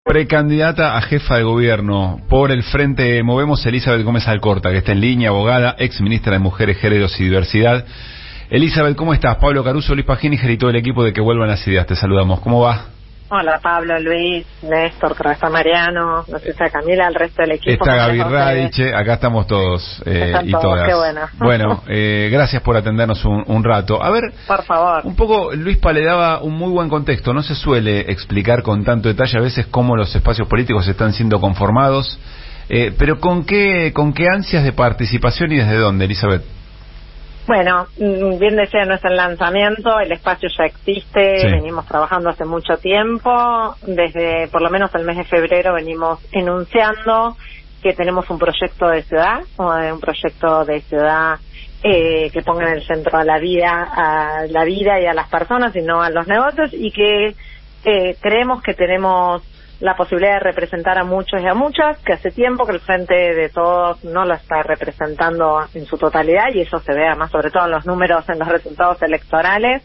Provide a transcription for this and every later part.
Precandidata a jefa de gobierno por el Frente Movemos, Elizabeth Gómez Alcorta, que está en línea, abogada, ex ministra de Mujeres, Géneros y Diversidad. Elizabeth, ¿cómo estás? Pablo Caruso, Luis Pagíniger y todo el equipo de Que Vuelvan las Ideas. Te saludamos. ¿Cómo va? Hola Pablo, Luis, Néstor, creo que está Mariano, no sé si está Camila, el resto del equipo. Está Gaby Radiche, acá estamos todos y todos, todas. Qué bueno. Bueno, gracias por atendernos un rato. A ver, por favor. Un poco, Luispa le daba un muy buen contexto. No se suele explicar con tanto detalle a veces cómo los espacios políticos están siendo conformados, pero ¿con qué ansias de participación y desde dónde, Elizabeth? Bueno, bien decía, no es el lanzamiento, el espacio ya existe, sí. Venimos trabajando hace mucho tiempo, desde por lo menos el mes de febrero venimos enunciando que tenemos un proyecto de ciudad, que ponga en el centro a la vida y a las personas y no a los negocios, y que creemos que tenemos la posibilidad de representar a muchos y a muchas, que hace tiempo que el Frente de Todos no lo está representando en su totalidad, y eso se ve además sobre todo en los números, en los resultados electorales,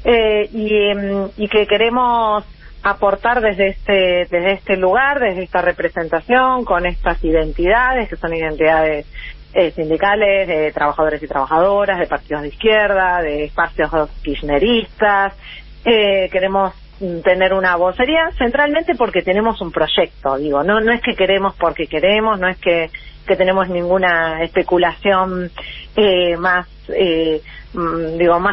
y que queremos aportar desde este lugar, desde esta representación, con estas identidades, que son identidades sindicales, de trabajadores y trabajadoras, de partidos de izquierda, de espacios kirchneristas. Queremos tener una vocería, centralmente porque tenemos un proyecto, digo, no es que queremos porque queremos, no es que tenemos ninguna especulación más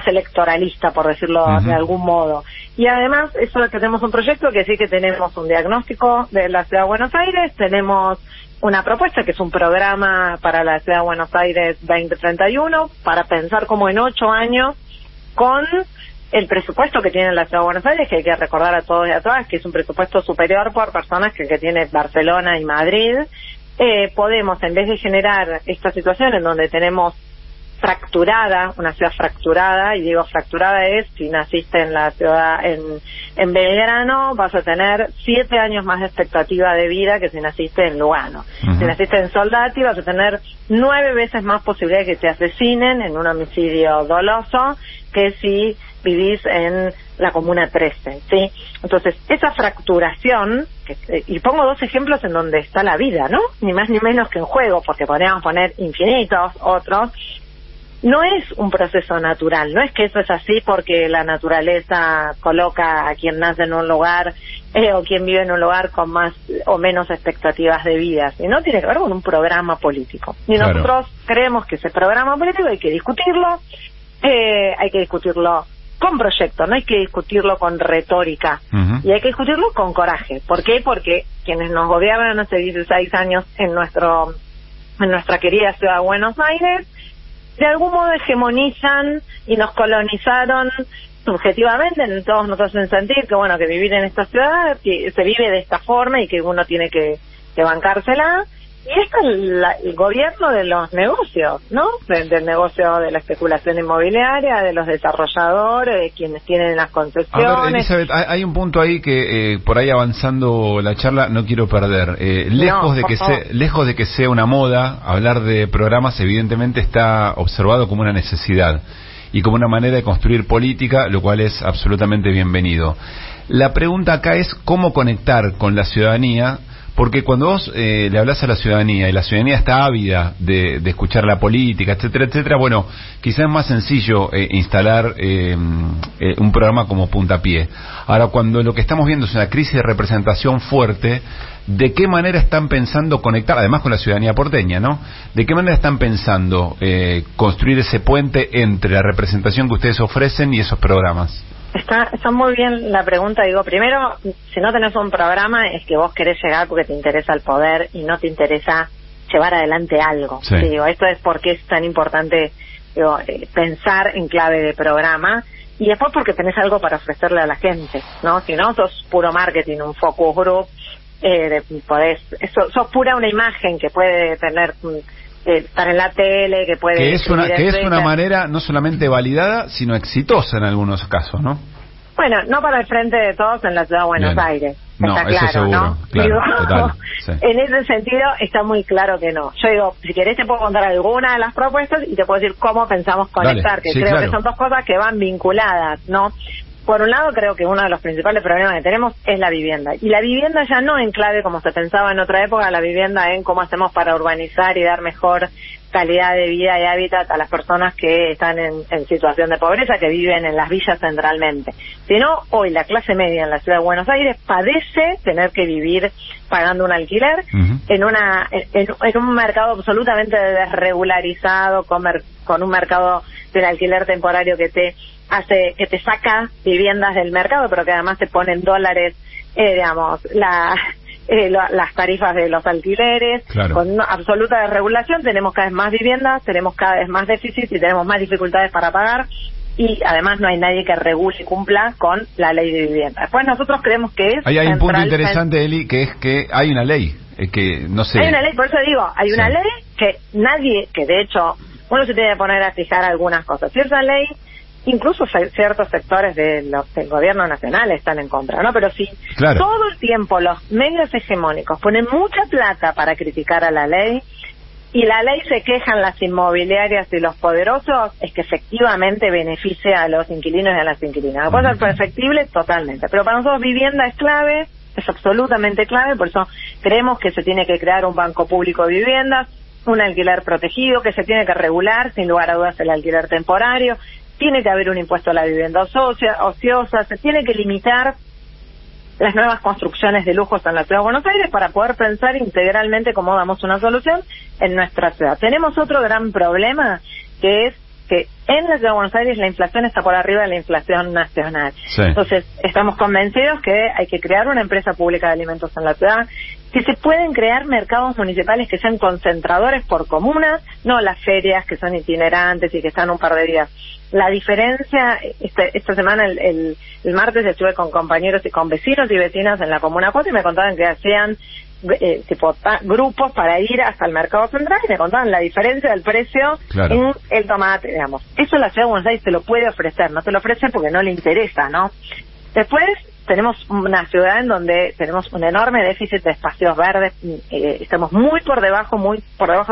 electoralista, por decirlo de algún modo. Y además, eso de que tenemos un proyecto, que sí que tenemos un diagnóstico de la Ciudad de Buenos Aires, tenemos una propuesta que es un programa para la Ciudad de Buenos Aires 2031, para pensar como en 8 años, con el presupuesto que tiene la Ciudad de Buenos Aires, que hay que recordar a todos y a todas que es un presupuesto superior por personas que tiene Barcelona y Madrid. Podemos, en vez de generar esta situación en donde tenemos una ciudad fracturada, y digo fracturada es, si naciste en la ciudad, en Belgrano, vas a tener 7 años más de expectativa de vida que si naciste en Lugano. Si naciste en Soldati, vas a tener 9 veces más posibilidad de que te asesinen en un homicidio doloso que si vivís en la Comuna 13, ¿sí? Entonces, esa fracturación, y pongo 2 ejemplos en donde está la vida, ¿no? Ni más ni menos que en juego, porque podríamos poner infinitos otros. No es un proceso natural, no es que eso es así porque la naturaleza coloca a quien nace en un lugar o quien vive en un lugar con más o menos expectativas de vida, sino tiene que ver con un programa político. Y claro, nosotros creemos que ese programa político hay que discutirlo con proyecto, no hay que discutirlo con retórica, y hay que discutirlo con coraje. ¿Por qué? Porque quienes nos gobiernan hace 16 años en nuestra querida Ciudad de Buenos Aires, de algún modo hegemonizan y nos colonizaron subjetivamente, en todos nosotros, en sentir que vivir en esta ciudad que se vive de esta forma y que uno tiene que bancársela. Y esto es el gobierno de los negocios, ¿no? Del negocio de la especulación inmobiliaria, de los desarrolladores, de quienes tienen las concesiones. A ver, Elizabeth, hay un punto ahí que por ahí avanzando la charla no quiero perder. Lejos de que sea una moda, hablar de programas evidentemente está observado como una necesidad y como una manera de construir política, lo cual es absolutamente bienvenido. La pregunta acá es cómo conectar con la ciudadanía. Porque cuando vos le hablas a la ciudadanía, y la ciudadanía está ávida de escuchar la política, etcétera, etcétera, quizás es más sencillo instalar un programa como puntapié. Ahora, cuando lo que estamos viendo es una crisis de representación fuerte, ¿de qué manera están pensando conectar, además con la ciudadanía porteña, ¿no? ¿De qué manera están pensando construir ese puente entre la representación que ustedes ofrecen y esos programas? Está muy bien la pregunta. Digo, primero, si no tenés un programa es que vos querés llegar porque te interesa el poder y no te interesa llevar adelante algo. Sí. Digo, esto es porque es tan importante pensar en clave de programa, y después porque tenés algo para ofrecerle a la gente, ¿no? Si no, sos puro marketing, un focus group, sos pura una imagen que puede tener estar en la tele, que puede... Que es una manera no solamente validada, sino exitosa en algunos casos, ¿no? Bueno, no para el Frente de Todos en la Ciudad de Buenos Aires. No, está eso claro, seguro, ¿no? Claro, digo, total, sí. En ese sentido está muy claro que no. Yo digo, si querés te puedo contar alguna de las propuestas y te puedo decir cómo pensamos conectar, que creo que son 2 cosas que van vinculadas, ¿no? por un lado, creo que uno de los principales problemas que tenemos es la vivienda. Y la vivienda ya no en clave como se pensaba en otra época, la vivienda en cómo hacemos para urbanizar y dar mejor calidad de vida y hábitat a las personas que están en situación de pobreza, que viven en las villas centralmente. Sino hoy la clase media en la ciudad de Buenos Aires padece tener que vivir pagando un alquiler en un mercado absolutamente desregularizado, con un mercado del alquiler temporario que te saca viviendas del mercado, pero que además te ponen dólares, las tarifas de los alquileres, claro. Con una absoluta desregulación. Tenemos cada vez más viviendas, tenemos cada vez más déficit y tenemos más dificultades para pagar, y además no hay nadie que regule y cumpla con la ley de vivienda. Después nosotros creemos que es hay un punto interesante, Eli, que es que hay una ley, que no sé... Hay una ley, por eso digo, hay una ley que de hecho, uno se tiene que poner a fijar algunas cosas. Si esa ley, incluso ciertos sectores del gobierno nacional están en contra, ¿no? Pero si todo el tiempo los medios hegemónicos ponen mucha plata para criticar a la ley, y la ley se quejan las inmobiliarias y los poderosos, es que efectivamente beneficia a los inquilinos y a las inquilinas. Puede ser perfectible totalmente, pero para nosotros vivienda es clave, es absolutamente clave, por eso creemos que se tiene que crear un banco público de viviendas, un alquiler protegido, que se tiene que regular, sin lugar a dudas, el alquiler temporario. Tiene que haber un impuesto a la vivienda ociosa, se tiene que limitar las nuevas construcciones de lujos en la ciudad de Buenos Aires para poder pensar integralmente cómo damos una solución en nuestra ciudad. Tenemos otro gran problema, que es que en la ciudad de Buenos Aires la inflación está por arriba de la inflación nacional. Sí. Entonces, estamos convencidos que hay que crear una empresa pública de alimentos en la ciudad, que se pueden crear mercados municipales que sean concentradores por comuna, no las ferias que son itinerantes y que están un par de días. La diferencia, esta semana, el martes, estuve con compañeros y con vecinos y vecinas en la Comuna 4 y me contaban que hacían grupos para ir hasta el mercado central y me contaban la diferencia del precio en el tomate, digamos. Eso la ciudad de Buenos Aires te lo puede ofrecer, no te lo ofrece porque no le interesa, ¿no? Después tenemos una ciudad en donde tenemos un enorme déficit de espacios verdes, estamos muy por debajo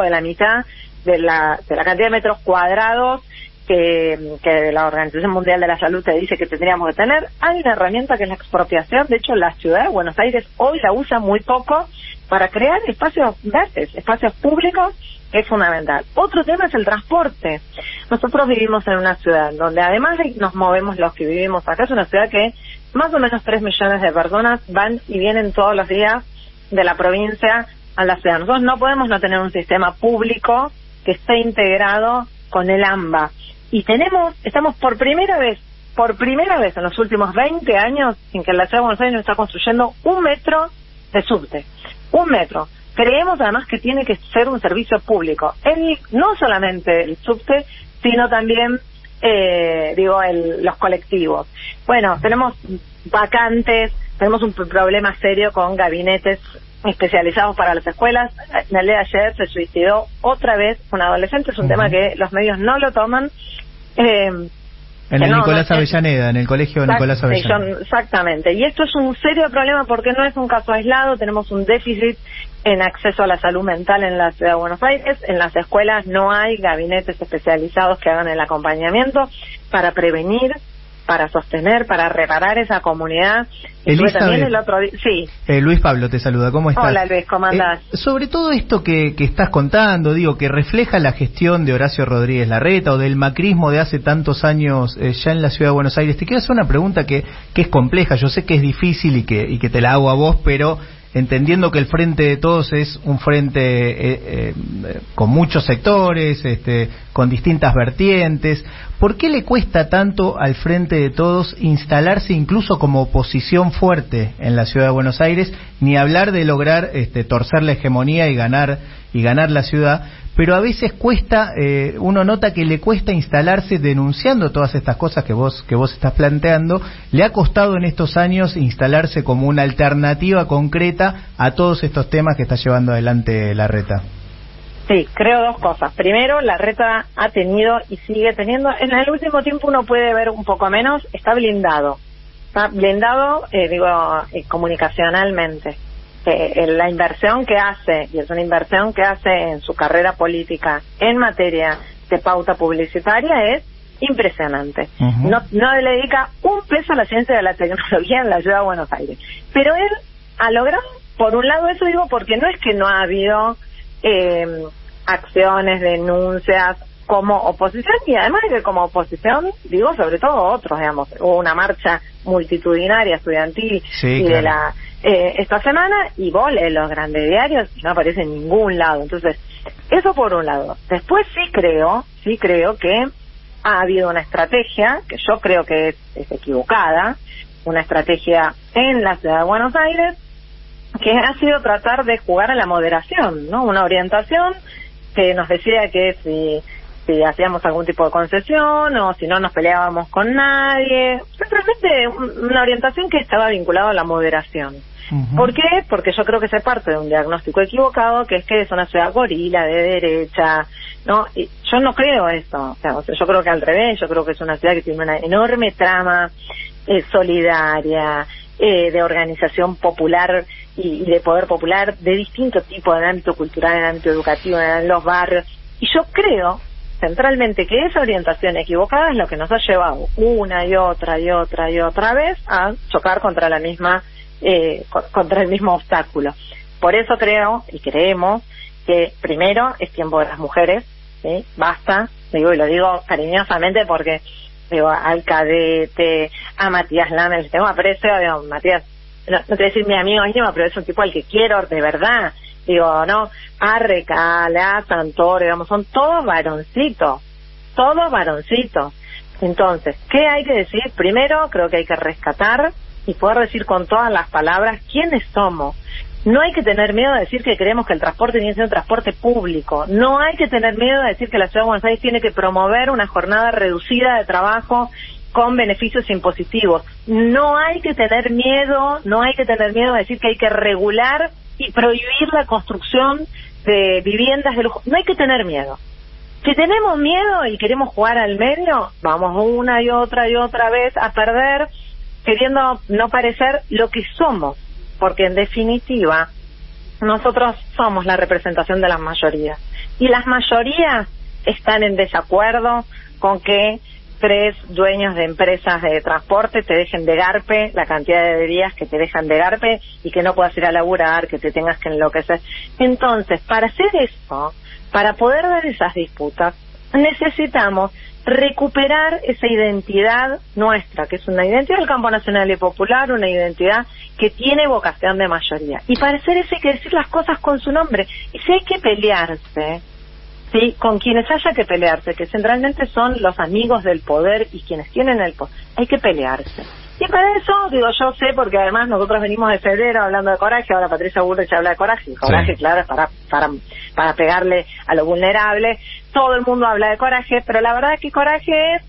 de la mitad de la cantidad de metros cuadrados que la Organización Mundial de la Salud te dice que tendríamos que tener. Hay una herramienta que es la expropiación. De hecho, la ciudad de Buenos Aires hoy la usa muy poco para crear espacios verdes, espacios públicos, que es fundamental. Otro tema es el transporte. Nosotros vivimos en una ciudad donde además de nos movemos los que vivimos acá, es una ciudad que más o menos 3 millones de personas van y vienen todos los días de la provincia a la ciudad. Nosotros no podemos no tener un sistema público que esté integrado con el AMBA. Y estamos por primera vez en los últimos 20 años en que la ciudad de Buenos Aires nos está construyendo 1 metro de subte. 1 metro. Creemos además que tiene que ser un servicio público. No solamente el subte, sino también, los colectivos. Bueno, tenemos vacantes, tenemos un problema serio con gabinetes especializados para las escuelas. En el día de ayer se suicidó otra vez un adolescente, es un tema que los medios no lo toman. En el Nicolás Avellaneda, en el colegio Nicolás Avellaneda. Exactamente, y esto es un serio problema porque no es un caso aislado, tenemos un déficit en acceso a la salud mental en la ciudad de Buenos Aires, en las escuelas no hay gabinetes especializados que hagan el acompañamiento para prevenir, para sostener, para reparar esa comunidad. También el otro día. Sí. Luis Pablo te saluda, ¿cómo estás? Hola Luis, ¿cómo andás? Sobre todo esto que estás contando, que refleja la gestión de Horacio Rodríguez Larreta o del macrismo de hace tantos años ya en la ciudad de Buenos Aires. Te quiero hacer una pregunta que es compleja, yo sé que es difícil y que te la hago a vos, pero entendiendo que el Frente de Todos es un frente con muchos sectores, con distintas vertientes, ¿por qué le cuesta tanto al Frente de Todos instalarse incluso como oposición fuerte en la ciudad de Buenos Aires, ni hablar de lograr torcer la hegemonía y ganar la ciudad? Pero a veces cuesta, uno nota que le cuesta instalarse denunciando todas estas cosas que vos estás planteando. Le ha costado en estos años instalarse como una alternativa concreta a todos estos temas que está llevando adelante Larreta. Sí, creo 2 cosas. Primero, Larreta ha tenido y sigue teniendo, en el último tiempo uno puede ver un poco menos, está blindado comunicacionalmente. La inversión que hace, y es una inversión que hace en su carrera política en materia de pauta publicitaria, es impresionante. No le dedica un peso a la ciencia de la tecnología en la ciudad de Buenos Aires. Pero él ha logrado, por un lado eso digo, porque no es que no ha habido acciones, denuncias como oposición, y además de que como oposición, digo, sobre todo otros, digamos, hubo una marcha multitudinaria estudiantil esta semana, y vos lees los grandes diarios y no aparece en ningún lado. Entonces, eso por un lado. Después sí creo que ha habido una estrategia, que yo creo que es equivocada, una estrategia en la ciudad de Buenos Aires, que ha sido tratar de jugar a la moderación, ¿no? Una orientación que nos decía que si hacíamos algún tipo de concesión o si no nos peleábamos con nadie, simplemente una orientación que estaba vinculada a la moderación. ¿Por qué? Porque yo creo que se parte de un diagnóstico equivocado, que es que es una ciudad gorila, de derecha, ¿no? Y yo no creo eso, o sea, yo creo que al revés, yo creo que es una ciudad que tiene una enorme trama solidaria, de organización popular y de poder popular de distintos tipos, en el ámbito cultural, en el ámbito educativo, en los barrios. Y yo creo centralmente que esa orientación equivocada es lo que nos ha llevado una y otra vez a chocar contra la misma contra el mismo obstáculo. Por eso creo y creemos que primero es tiempo de las mujeres, ¿sí? Basta, digo, y lo digo cariñosamente porque digo, al Cadete, a Matías Lama, les tengo aprecio, digo, Matías, no te voy a decir mi amigo íntimo, pero es un tipo al que quiero de verdad, digo, no, a Recala, a Santoro, digamos, son todos varoncitos. Entonces, ¿qué hay que decir? Primero, creo que hay que rescatar y poder decir con todas las palabras quiénes somos. No hay que tener miedo de decir que creemos que el transporte tiene que ser un transporte público. No hay que tener miedo de decir que la Ciudad de Buenos Aires tiene que promover una jornada reducida de trabajo con beneficios impositivos. No hay que tener miedo de decir que hay que regular y prohibir la construcción de viviendas de lujo. No hay que tener miedo. Si tenemos miedo y queremos jugar al medio, vamos una y otra vez a perder, queriendo no parecer lo que somos, porque en definitiva nosotros somos la representación de las mayorías, y las mayorías están en desacuerdo con que 3 dueños de empresas de transporte te dejen de garpe la cantidad de días que te dejan de garpe y que no puedas ir a laburar, que te tengas que enloquecer. Entonces, para hacer eso, para poder dar esas disputas, necesitamos recuperar esa identidad nuestra, que es una identidad del campo nacional y popular, una identidad que tiene vocación de mayoría. Y para hacer eso hay que decir las cosas con su nombre. Y si hay que pelearse, ¿sí?, con quienes haya que pelearse, que centralmente son los amigos del poder y quienes tienen el poder, hay que pelearse. Y para eso, digo, yo sé, porque además nosotros venimos de febrero hablando de coraje, ahora Patricia Bullrich habla de coraje, y coraje, sí, claro, es para pegarle a lo vulnerable. Todo el mundo habla de coraje, pero la verdad es que coraje es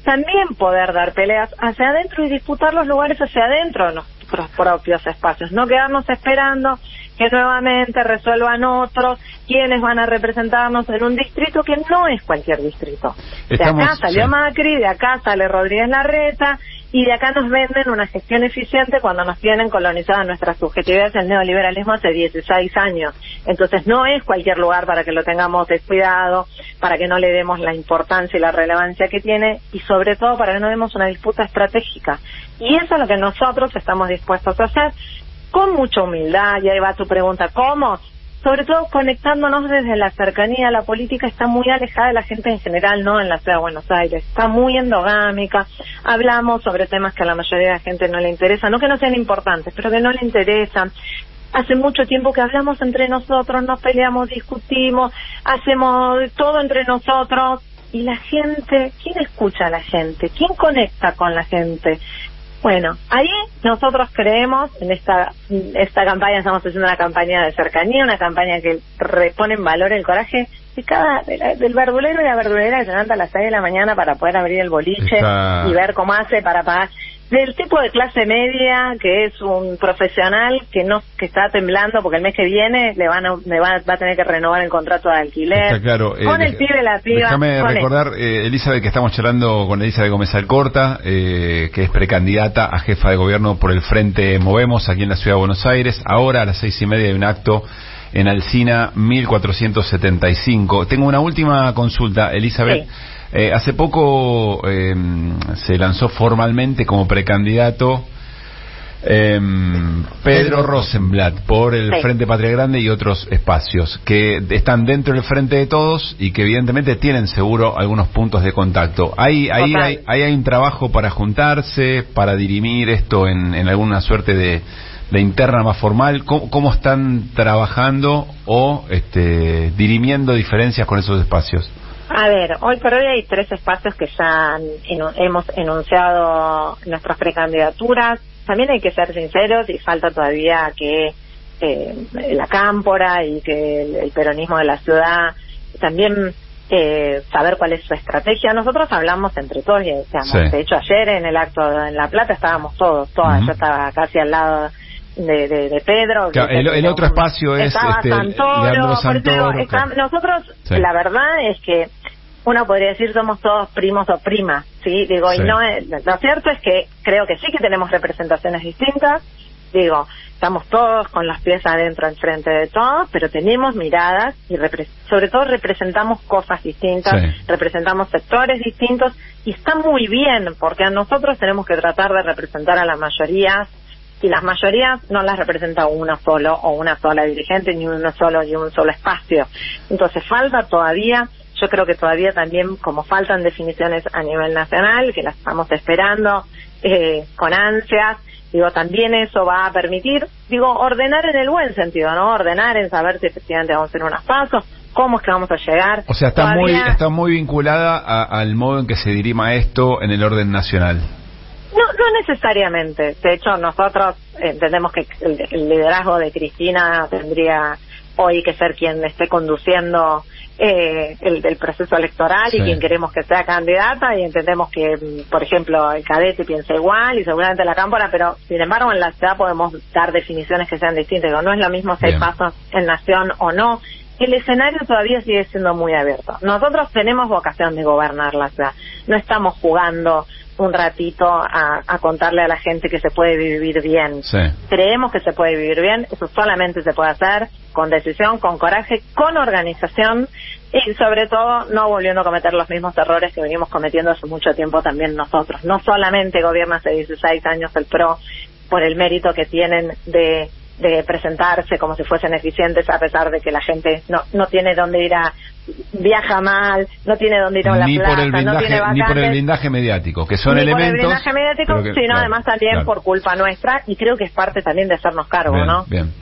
también poder dar peleas hacia adentro y disputar los lugares hacia adentro de nuestros propios espacios, no quedarnos esperando que nuevamente resuelvan otros quienes van a representarnos en un distrito que no es cualquier distrito. De acá salió Macri, de acá sale Rodríguez Larreta, y de acá nos venden una gestión eficiente cuando nos tienen colonizadas nuestras subjetividades del neoliberalismo hace 16 años. Entonces no es cualquier lugar para que lo tengamos descuidado, para que no le demos la importancia y la relevancia que tiene, y sobre todo para que no demos una disputa estratégica. Y eso es lo que nosotros estamos dispuestos a hacer, con mucha humildad. Y ahí va tu pregunta, ¿cómo? Sobre todo conectándonos desde la cercanía. La política está muy alejada de la gente en general, no en la ciudad de Buenos Aires, está muy endogámica. Hablamos sobre temas que a la mayoría de la gente no le interesan, no que no sean importantes, pero que no le interesan. Hace mucho tiempo que hablamos entre nosotros, nos peleamos, discutimos, hacemos todo entre nosotros. Y la gente, ¿quién escucha a la gente? ¿Quién conecta con la gente? Bueno, ahí nosotros creemos en esta campaña, estamos haciendo una campaña de cercanía, una campaña que repone en valor el coraje de del verdulero y la verdulera que se levanta a las 6 de la mañana para poder abrir el boliche y ver cómo hace para pagar. Del tipo de clase media que es un profesional que está temblando porque el mes que viene va a tener que renovar el contrato de alquiler. Está claro. Con el pibe, la piba. Déjame recordar, Elizabeth, que estamos charlando con Elizabeth Gómez Alcorta, que es precandidata a jefa de gobierno por el Frente Movemos aquí en la Ciudad de Buenos Aires. Ahora a las 6:30 hay un acto en Alsina 1475. Tengo una última consulta, Elizabeth. Sí. Hace poco se lanzó formalmente como precandidato Pedro Rosenblatt por el Frente Patria Grande y otros espacios que están dentro del Frente de Todos y que evidentemente tienen seguro algunos puntos de contacto. Hay un trabajo para juntarse, para dirimir esto en alguna suerte de interna más formal. ¿Cómo están trabajando o dirimiendo diferencias con esos espacios? A ver, hoy por hoy hay 3 espacios que ya hemos enunciado nuestras precandidaturas. También hay que ser sinceros y falta todavía que la cámpora y que el peronismo de la ciudad también saber cuál es su estrategia. Nosotros hablamos entre todos y decíamos, de hecho ayer en el acto en La Plata estábamos todas, yo estaba casi al lado de Pedro. El otro espacio es Leandro Santoro. Nosotros, la verdad es que uno podría decir somos todos primos o primas, ¿sí? Digo, y no lo cierto es que creo que sí que tenemos representaciones distintas. Digo, estamos todos con las pies adentro en frente de todos, pero tenemos miradas y sobre todo representamos cosas distintas, representamos sectores distintos y está muy bien porque a nosotros tenemos que tratar de representar a las mayorías y las mayorías no las representa uno solo o una sola dirigente ni uno solo y un solo espacio. Entonces falta todavía. Yo creo que todavía también, como faltan definiciones a nivel nacional, que las estamos esperando con ansias, digo, también eso va a permitir, ordenar en el buen sentido, ¿no? Ordenar en saber si efectivamente vamos a hacer unos pasos, cómo es que vamos a llegar. O sea, está muy vinculada al modo en que se dirima esto en el orden nacional. No necesariamente. De hecho, nosotros entendemos que el liderazgo de Cristina tendría hoy que ser quien esté conduciendo el proceso electoral y quien queremos que sea candidata, y entendemos que, por ejemplo, el cadete piensa igual y seguramente la cámpora, pero sin embargo en la ciudad podemos dar definiciones que sean distintas. No es lo mismo si hay pasos en Nación o no. El escenario todavía sigue siendo muy abierto. Nosotros tenemos vocación de gobernar la ciudad. No estamos jugando un ratito a contarle a la gente que se puede vivir bien. Creemos que se puede vivir bien, eso solamente se puede hacer con decisión, con coraje, con organización y sobre todo no volviendo a cometer los mismos errores que venimos cometiendo hace mucho tiempo también nosotros. No solamente gobierna hace 16 años el PRO por el mérito que tienen de presentarse como si fuesen eficientes a pesar de que la gente no tiene dónde ir viaja mal, no tiene dónde ir a la plaza, no tiene vacantes. Ni por el blindaje mediático, que son elementos. Ni por el blindaje mediático, sino además también por culpa nuestra, y creo que es parte también de hacernos cargo, bien, ¿no? Bien.